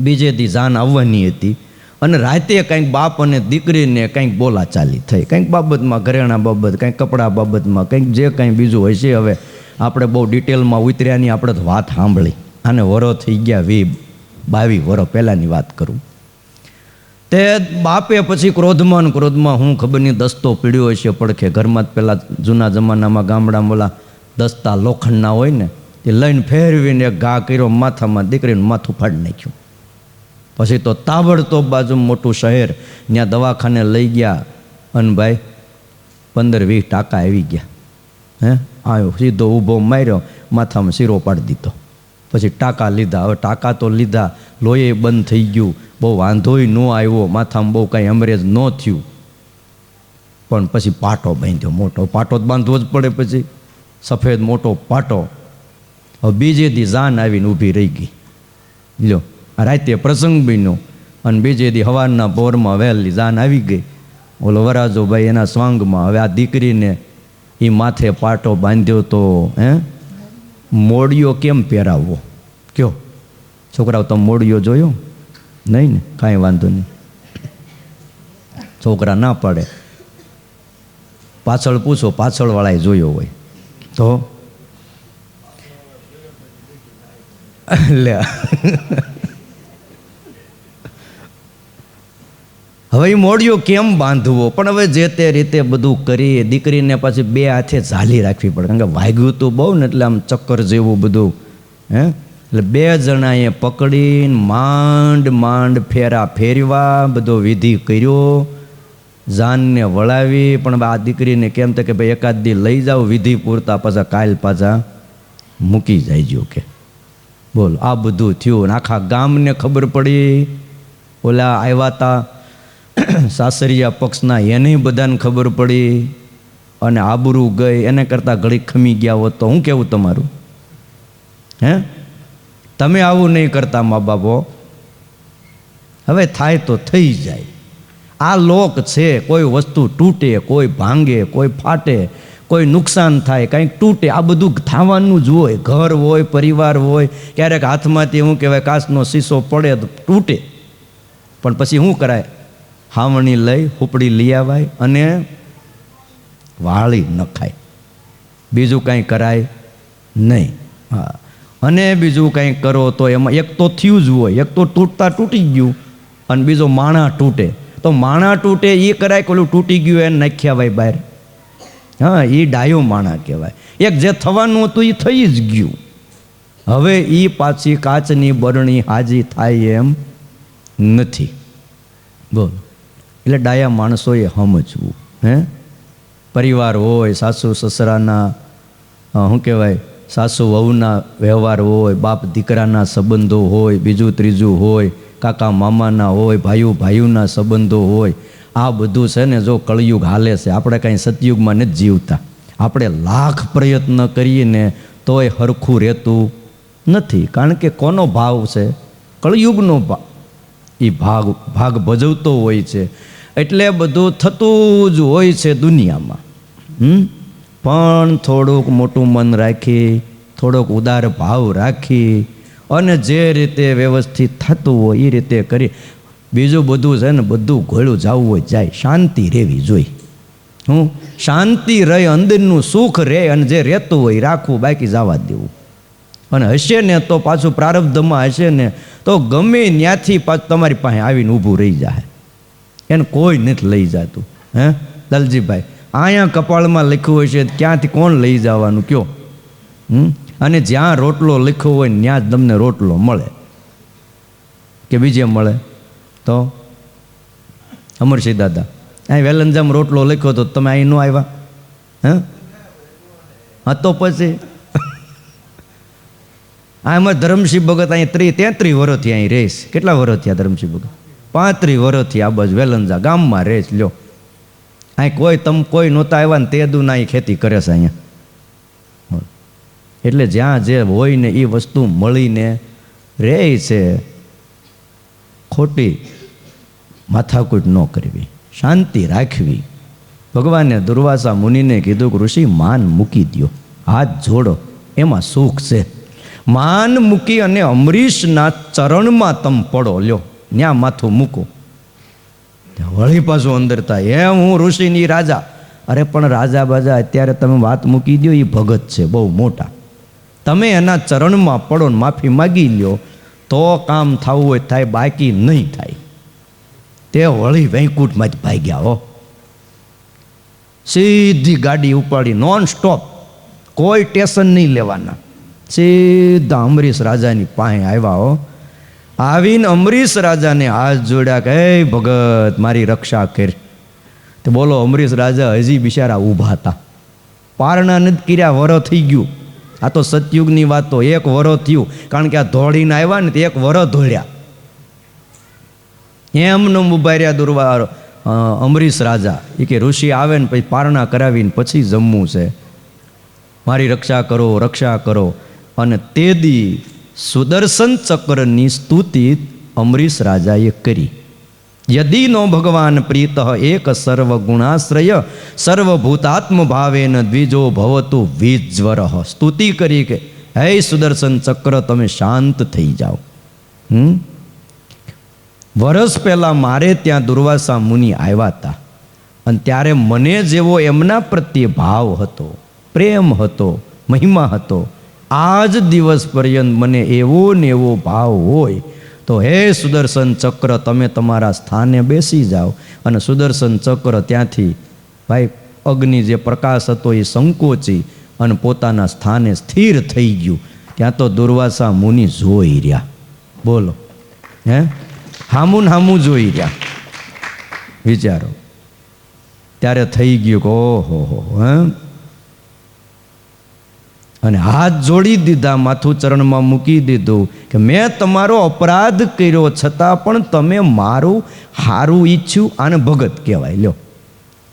બીજે દી જાન આવવાની હતી અને રાતે કંઈક બાપ અને દીકરીને કંઈક બોલાચાલી થઈ, કંઈક બાબતમાં, ઘરેણા બાબત, કંઈક કપડાં બાબતમાં, કંઈક જે કંઈ બીજું હોય છે. હવે આપણે બહુ ડિટેલમાં ઉતર્યાની આપણે તો વાત સાંભળી, આને વરો થઈ ગયા 20-22 વરો પહેલાંની વાત કરું. તે બાપે પછી ક્રોધમાં હું ખબર નહીં દસ્તો પીડ્યો હશે પડખે, ઘરમાં જ પહેલાં જૂના જમાનામાં ગામડામાં ઓલા દસ્તા લોખંડના હોય ને, એ લઈને ફેરવીને એક ઘા કર્યો માથામાં, દીકરીનું માથું ફાડી નાખ્યું. પછી તો તાબડતોબ બાજુ મોટું શહેર, ત્યાં દવાખાને લઈ ગયા અને ભાઈ 15-20 ટાંકા આવી ગયા. આવ્યો સીધો ઊભો માર્યો, માથામાં શીરો પાડી દીધો. પછી ટાંકા લીધા. હવે ટાંકા તો લીધા, લોહી બંધ થઈ ગયું, બહુ વાંધોય ન આવ્યો, માથામાં બહુ કાંઈ અમરેજ ન થયું. પણ પછી પાટો બાંધ્યો, મોટો પાટો જ બાંધવો જ પડે, પછી સફેદ મોટો પાટો. હવે બીજે દી જાન આવીને ઊભી રહી ગઈ. લ્યો, રાતે પ્રસંગ બન્યો અને બીજે દી સવારના પોરમાં વહેલી જાન આવી ગઈ. ઓલો વરાજો ભાઈ એના સ્વાંગમાં. હવે આ દીકરીને એ માથે પાટો બાંધ્યો તો મોડિયો કેમ પહેરાવવો કયો? છોકરાઓ તમે મોડિયો જોયો નહીં ને? કાંઈ વાંધો નહીં, છોકરા ના પાડે, પાછળ પૂછો, પાછળવાળાએ જોયો હોય તો લે. હવે એ મોડિયો કેમ બાંધવો? પણ હવે જે તે રીતે બધું કરી દીકરીને પાછી 2 હાથે ઝાલી રાખવી પડે, કારણ કે વાગ્યું તો બહુ ને, એટલે આમ ચક્કર જેવું બધું. એટલે 2 જણાએ પકડીને માંડ ફેરા ફેરવા, બધો વિધિ કર્યો, જાનને વળાવી. પણ આ દીકરીને કેમ તો કે ભાઈ એકાદ દી લઈ જાઓ વિધિ પૂરતા, પાછા કાલ પાછા મૂકી જાયજો કે. બોલો, આ બધું થયું ને આખા ગામને ખબર પડી. ઓલા આવ્યા હતા સાસરિયા પક્ષના, એને બધાને ખબર પડી અને આબરૂ ગઈ. એને કરતાં ઘડીક ખમી ગયા હોત તો હું કેવું તમારું? તમે આવું નહીં કરતા મા બાપો. હવે થાય તો થઈ જાય, આ લોક છે. કોઈ વસ્તુ તૂટે, કોઈ ભાંગે, કોઈ ફાટે, કોઈ નુકસાન થાય, કંઈક તૂટે, આ બધું થવાનું જ હોય. ઘર હોય, પરિવાર હોય, ક્યારેક હાથમાંથી શું કહેવાય કાચનો શીશો પડે તો તૂટે, પણ પછી શું કરાય? હાવણી લઈ હુપડી લઈ આવાય અને વાળી નખાય, બીજું કાંઈ કરાય નહીં. હા, અને બીજું કાંઈ કરો તો એમાં એક તો થયું જ હોય, એક તો તૂટી ગયું અને બીજો માણા તૂટે. તો માણા તૂટે એ કરાય, કે ઓલું તૂટી ગયું એને નાખ્યા ભાઈ બહાર. હા, એ ડાયો માણા કહેવાય. એક જે થવાનું હતું એ થઈ જ ગયું. હવે એ પાછી કાચની બરણી હાજી થાય એમ નથી. બોલો, એટલે ડાયા માણસોએ સમજવું. પરિવાર હોય, સાસુ સસરાના શું કહેવાય, સાસુ વહુના વ્યવહાર હોય, બાપ દીકરાના સંબંધો હોય, બીજું ત્રીજું હોય, કાકા મામાના હોય, ભાઈઓના સંબંધો હોય. આ બધું છે ને, જો કળિયુગ હાલે છે, આપણે કાંઈ સતયુગમાં નથી જીવતા. આપણે લાખ પ્રયત્ન કરીએ ને તોય હરખું રહેતું નથી, કારણ કે કોનો ભાવ છે? કળિયુગનો ભાવ. એ ભાગ ભજવતો હોય છે. એટલે બધું થતું જ હોય છે દુનિયામાં. પણ થોડુંક મોટું મન રાખી, થોડોક ઉદાર ભાવ રાખી અને જે રીતે વ્યવસ્થિત થતું હોય એ રીતે કરી. બીજું બધું છે ને, બધું ઘોળું જવું હોય જાય, શાંતિ રહેવી જોઈએ. શાંતિ રહે, અંદરનું સુખ રહે અને જે રહેતું હોય રાખવું, બાકી જવા દેવું. અને હશે ને તો પાછું પ્રારબ્ધમાં હશે ને તો ગમે ત્યાંથી પાછું તમારી પાસે આવીને ઊભું રહી જાય. એને કોઈ નથી લઈ જતું. હે દલજીભાઈ, અહીંયા કપાળમાં લખ્યું હશે ક્યાંથી કોણ લઈ જવાનું કયો? અને જ્યાં રોટલો લખ્યો હોય ત્યાં જ તમને રોટલો મળે કે બીજે મળે? તો અમરસિંહ દાદા, અહીં વેલંજામ રોટલો લખ્યો તો તમે અહીં ન આવ્યા? હા તો પછી આમાં ધરમસિંહ ભગત અહીં 33 વર્ષથી અહીં રહીશ. કેટલા વર્ષ થયા ધરમસિંહ ભગત? 35 વર્ષથી આ બાજુ વેલંજા ગામમાં રહીશ. લ્યો, અહીં કોઈ નહોતા આવ્યા ને તે દુના અહીં ખેતી કરે છે અહીંયા. એટલે જ્યાં જે હોય ને એ વસ્તુ મળીને રહે છે. ખોટી માથાકૂટ ન કરવી, શાંતિ રાખવી. ભગવાને દુર્વાસા મુનિને કીધું કે ઋષિ માન મૂકી દો, હાથ જોડો, એમાં સુખ છે. માન મૂકી અને અમરીશના ચરણમાં તમે પડો. લ્યો, ન્યા માથું મૂકો. વળી પાછું અંદર થાય હું ઋષિની રાજા. અરે પણ રાજા બાજા અત્યારે તમે વાત મૂકી દો, એ ભગત છે બહુ મોટા. તમે એના ચરણમાં પડો ને માફી માગી લ્યો તો કામ થવું હોય થાય, બાકી નહીં થાય. તે વળી વૈકુંઠમાં જ ભાગ્યા હો. સીધી ગાડી ઉપાડી નોન સ્ટોપ, કોઈ ટેન્શન નહીં લેવાના, સીધા અમરીશ રાજાની પાસે આવ્યા હો. આવીને અમરીશ રાજાને હાથ જોડ્યા કે હે ભગત મારી રક્ષા કર. તો બોલો અમરીશ રાજા હજી બિચારા ઊભા હતા, પારણા નથી કર્યા, વરો થઈ ગયું. આ તો સતયુગની વાત, તો 1 વરો થયું, કારણ કે આ ધોળીને આવ્યા ને તો 1 વરો ધોળ્યા. એમને ઉભા રહ્યા અમરીશ રાજા. એ કે ઋષિ આવે ને પછી પારણા કરાવીને પછી જમવું છે, મારી રક્ષા કરો, રક્ષા કરો. અને તે દી સુદર્શન ચક્રની સ્તુતિ અમરીશ રાજાએ કરી. યદિ નો ભગવાન પ્રીત એક સર્વગુણાશ્રય સર્વભૂતાત્મ ભાવેન દ્વિજો ભવતુ વિજ્વર. સ્તુતિ કરી કે હે સુદર્શન ચક્ર તમે શાંત થઈ જાઓ. વર્ષ પહેલાં મારે ત્યાં દુર્વાસા મુનિ આવ્યા હતા અને ત્યારે મને જેવો એમના પ્રત્યે ભાવ હતો, પ્રેમ હતો, મહિમા હતો, આજ દિવસ પર્યંત મને એવો ને એવો ભાવ હોય તો હે સુદર્શન ચક્ર તમે તમારા સ્થાને બેસી જાઓ. અને સુદર્શન ચક્ર ત્યાંથી ભાઈ અગ્નિ જે પ્રકાશ હતો એ સંકોચી અને પોતાના સ્થાને સ્થિર થઈ ગયું. ત્યાં તો દુર્વાસા મુનિ જોઈ રહ્યા. બોલો, હે હામું જોઈ રહ્યા. વિચારો, ત્યારે થઈ ગયું કે ઓહો હે. અને હાથ જોડી દીધા, માથું ચરણમાં મૂકી દીધું કે મેં તમારો અપરાધ કર્યો છતાં પણ તમે મારું હારું ઈચ્છ્યું. આને ભગત કહેવાય. લ્યો,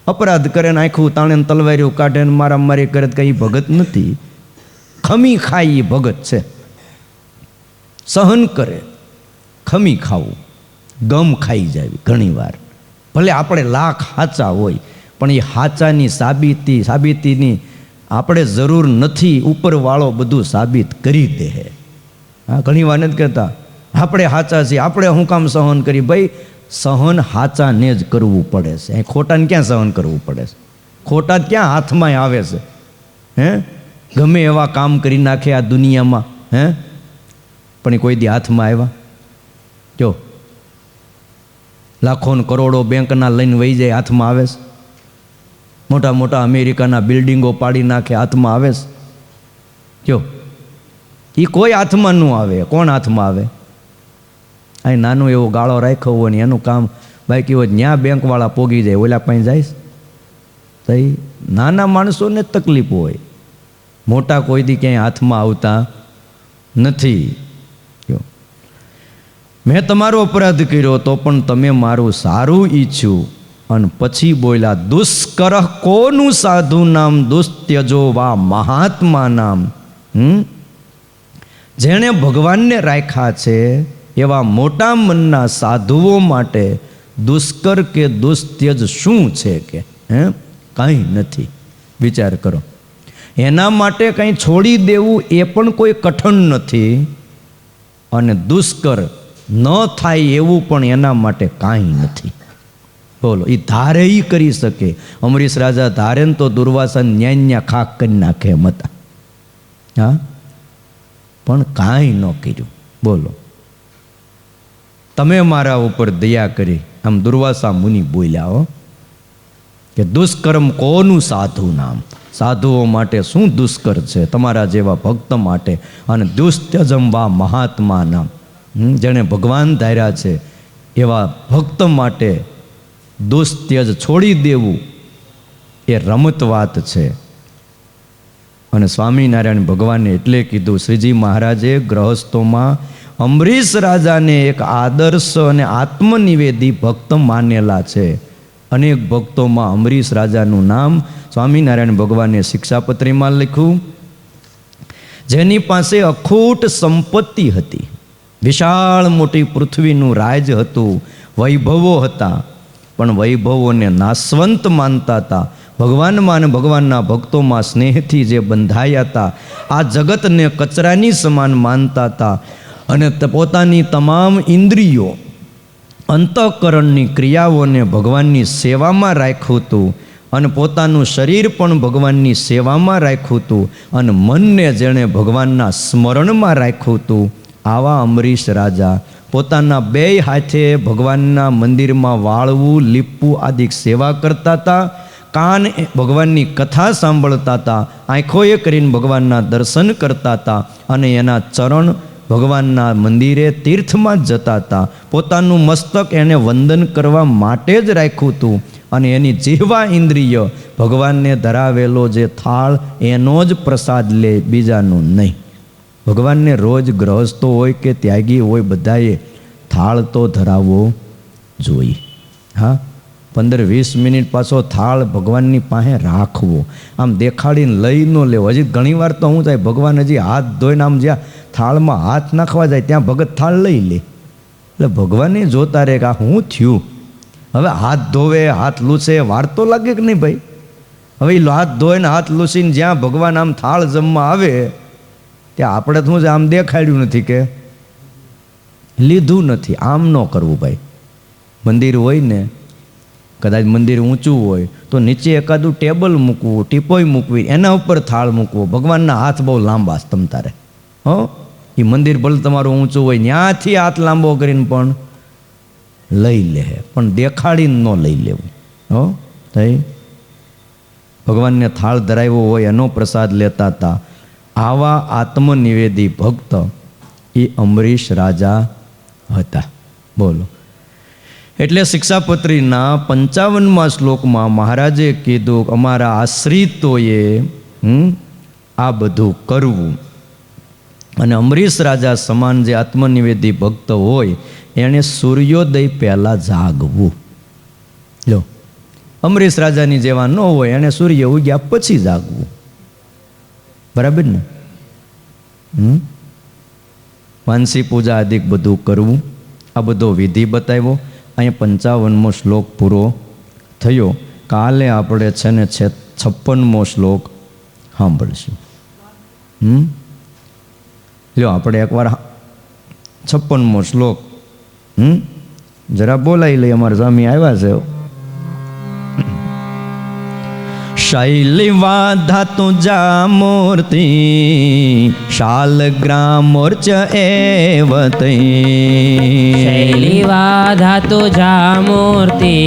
અપરાધ કરે ને આખું તાણે તલવાર્યું કાઢે ને મારામારી કરે કંઈ ભગત નથી. ખમી ખાય એ ભગત છે. સહન કરે, ખમી ખાવું, ગમ ખાઈ જાય ઘણી વાર. ભલે આપણે લાખ સાચા હોય પણ એ સાચાની સાબિતીની આપણે જરૂર નથી, ઉપરવાળો બધું સાબિત કરી દે. હા, ઘણી વાર નથી કહેતા આપણે સાચા છીએ, આપણે શું કામ સહન કરી? ભાઈ સહન સાચાને જ કરવું પડે છે. ખોટાને ક્યાં સહન કરવું પડે છે? ખોટા ક્યાં હાથમાં આવે છે? હે, ગમે એવા કામ કરી નાખે આ દુનિયામાં, હે, પણ એ કોઈ દી હાથમાં આવ્યા? જો લાખો ને કરોડો બેંકના લઈને વહી જાય, હાથમાં આવે છે? મોટા મોટા અમેરિકાના બિલ્ડિંગો પાડી નાખે, હાથમાં આવે છે? જો એ કોઈ હાથમાં ન આવે. કોણ હાથમાં આવે? અહીં નાનો એવો ગાળો રાખ્યો હોય ને એનું કામ બાકી હોય, ત્યાં બેંકવાળા પોગી જાય, ઓલા પાસે જાય તો નાના માણસોને જ તકલીફ હોય, મોટા કોઈ દી ક્યાંય હાથમાં આવતા નથી. મેં તમારો અપરાધ કર્યો તો પણ તમે મારું સારું ઈચ્છ્યું. અને પછી બોલ્યા દુષ્કર કોનું સાધુ નામ દુસ્ત્યજો વા મહાત્મા નામ. જેણે ભગવાનને રાખ્યા છે એવા મોટા મનના સાધુઓ માટે દુષ્કર કે દુસ્ત્યજ શું છે? કે હે, કંઈ નથી. વિચાર કરો, એના માટે કંઈ છોડી દેવું એ પણ કોઈ કઠણ નથી, અને દુષ્કર ન થાય એવું પણ એના માટે કાંઈ નથી. બોલો, એ ધારે એ કરી શકે. અમરીશ રાજા ધારે ને તો દુર્વાસા ન્યા ખાક કરી નાખે એમ હતા. હા, પણ કાંઈ ન કર્યું. બોલો, તમે મારા ઉપર દયા કરી. આમ દુર્વાસા મુનિ બોલ્યા હો કે દુષ્કર્મ કોનું સાધુ નામ. સાધુઓ માટે શું દુષ્કર છે તમારા જેવા ભક્ત માટે, અને દુષ્ત્યજમવા મહાત્મા નામ, જેણે ભગવાન ધાર્યા છે એવા ભક્ત માટે દુષ્ત્યજ છોડી દેવું એ રમત વાત છે. અને સ્વામિનારાયણ ભગવાને એટલે કીધું, શ્રીજી મહારાજે ગ્રહસ્થોમાં અમરીશ રાજાને એક આદર્શ અને આત્મનિવેદી ભક્ત માનેલા છે. અનેક ભક્તોમાં અમરીશ રાજાનું નામ સ્વામિનારાયણ ભગવાને શિક્ષાપત્રીમાં લખ્યું. જેની પાસે અખૂટ સંપત્તિ હતી, વિશાળ મોટી પૃથ્વીનું રાજ હતું, વૈભવો હતા, પણ વૈભવોને નાશવંત માનતા હતા. ભગવાનમાં અને ભગવાનના ભક્તોમાં સ્નેહથી જે બંધાયા હતા, આ જગતને કચરાની સમાન માનતા હતા, અને પોતાની તમામ ઇન્દ્રિયો અંતઃકરણની ક્રિયાઓને ભગવાનની સેવામાં રાખ્યું હતું, અને પોતાનું શરીર પણ ભગવાનની સેવામાં રાખ્યું હતું, અને મનને જેણે ભગવાનના સ્મરણમાં રાખ્યું હતું. આવા અમરીશ રાજા પોતાના બેય હાથે ભગવાનના મંદિરમાં વાળવું, લીપવું આદિ સેવા કરતા હતા. કાન ભગવાનની કથા સાંભળતા હતા, આંખોએ કરીને ભગવાનના દર્શન કરતા હતા, અને એના ચરણ ભગવાનના મંદિરે તીર્થમાં જ જતા હતા. પોતાનું મસ્તક એને વંદન કરવા માટે જ રાખ્યું હતું, અને એની જીહવા ઇન્દ્રિય ભગવાનને ધરાવેલો જે થાળ એનો જ પ્રસાદ લે, બીજાનું નહીં. ભગવાનને રોજ ગ્રહસ્થો હોય કે ત્યાગી હોય બધાએ થાળ તો ધરાવવો જોઈએ. હા, 15-20 મિનિટ પાછો થાળ ભગવાનની પાસે રાખવો, આમ દેખાડીને લઈ ન લેવો. હજી ઘણીવાર તો શું થાય, ભગવાન હજી હાથ ધોઈને આમ જ્યાં થાળમાં હાથ નાખવા જાય ત્યાં ભગત થાળ લઈ લે. એટલે ભગવાને જોતા રહે કે આ શું થયું. હવે હાથ ધોવે, હાથ લૂછે, વાર તો લાગે કે નહીં ભાઈ. હવે એ હાથ ધોઈને હાથ લૂછીને જ્યાં ભગવાન આમ થાળ જમવા આવે ત્યાં આપણે શું છે, આમ દેખાડ્યું નથી કે લીધું નથી. આમ ન કરવું ભાઈ. મંદિર હોય ને, કદાચ મંદિર ઊંચું હોય તો નીચે એકાદું ટેબલ મૂકવું, ટીપોય મૂકવી, એના ઉપર થાળ મૂકવો. ભગવાનના હાથ બહુ લાંબા તમતારે. હો, એ મંદિર ભલે તમારું ઊંચું હોય, ત્યાંથી હાથ લાંબો કરીને પણ લઈ લે, પણ દેખાડીને ન લઈ લેવું. હો, થઈ ભગવાનને થાળ ધરાવ્યો હોય એનો પ્રસાદ લેતા હતા. આવા આત્મનિવેદી ભક્ત એ અમરીશ રાજા હતા. બોલો, એટલે શિક્ષાપત્રીના 55મા શ્લોકમાં મહારાજે કીધું અમારા આશ્રિતોએ આ બધું કરવું. અને અમરીશ રાજા સમાન જે આત્મનિવેદી ભક્ત હોય એણે સૂર્યોદય પહેલાં જાગવું. લો, અમરીશ રાજાની જેવા ન હોય એણે સૂર્ય ઉગ્યા પછી જાગવું. બરાબર ને? માનસી પૂજા આદિક બધું કરવું, આ બધો વિધિ બતાવ્યો. અહીંયા 55મો શ્લોક પૂરો થયો. કાલે આપણે છે ને 56મો શ્લોક સાંભળશું. લ્યો, આપણે એકવાર 56મો શ્લોક જરા બોલાવી લઈએ. અમારા સ્વામી આવ્યા છે. શૈલિવા તુજા મૂર્તિ શાલગ્રામોર્ચ એવતે. શૈલિવા તુજા મૂર્તિ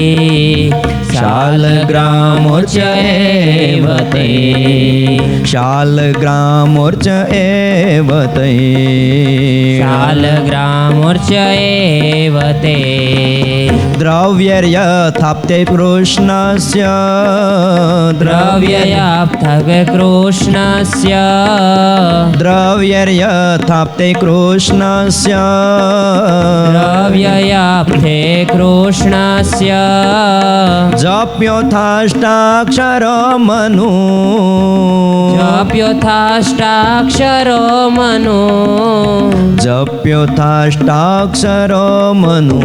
શાલગ્રામોર્ચ એવતે. શાલગ્રામોર્ચ એવતે. શાલગ્રામોર્ચ એવતે. દ્રવ્યર્યથાપ્તે કૃષ્ણસ્ય. દ્રવ્યયાપ્તવે કૃષ્ણસ્ય. દ્રવ્યર્યથાપ્તે કૃષ્ણસ્ય. દ્રવ્યયાપ્તે કૃષ્ણસ્ય. જપ્યોથાષ્ટાક્ષરો મનુ. જપ્યોથાષ્ટાક્ષરો મનુ. જપ્યોથાષ્ટાક્ષરો મનુ.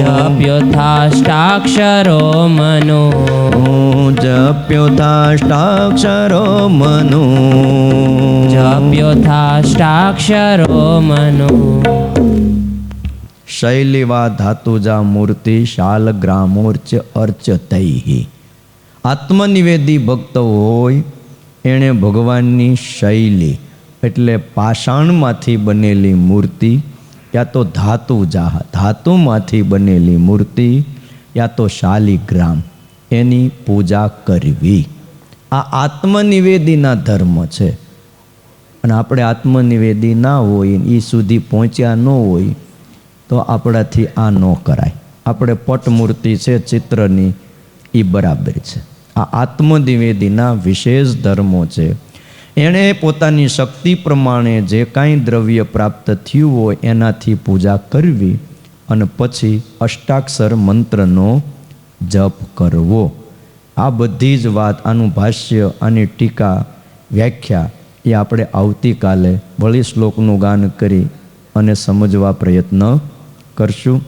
જપ્યોથાષ્ટાક્ષરો મનુ. જપ્યોથાષ્ટાક્ષરો મનુ. જપ્યોથાષ્ટાક્ષરો મનુ. શૈલિવા ધાતુજા મૂર્તિ શાલગ્રામોર્ચ અર્ચતૈ. આત્મનિવેદી ભક્ત હોય એણે ભગવાનની શૈલી એટલે પાષાણમાંથી બનેલી મૂર્તિ, યા તો ધાતુમાંથી બનેલી મૂર્તિ, યા તો શાલિગ્રામ, એની પૂજા કરવી. આ આત્મનિવેદીના ધર્મ છે. અને આપણે આત્મનિવેદી ના હોય, એ સુધી પહોંચ્યા ન હોય, તો આપણાથી આ ન કરાય. આપણે પટમૂર્તિ છે ચિત્રની, એ બરાબર છે. આ આત્મનિવેદીના વિશેષ ધર્મો છે. એણે પોતાની શક્તિ પ્રમાણે જે કાંઈ દ્રવ્ય પ્રાપ્ત થયું હોય એનાથી પૂજા કરવી અને પછી અષ્ટાક્ષર મંત્રનો જપ કરવો. આ બધી જ વાત, આનું ભાષ્ય, આની ટીકા, વ્યાખ્યા એ આપણે આવતીકાલે વળી શ્લોકનું ગાન કરી અને સમજવા પ્રયત્ન કરશું.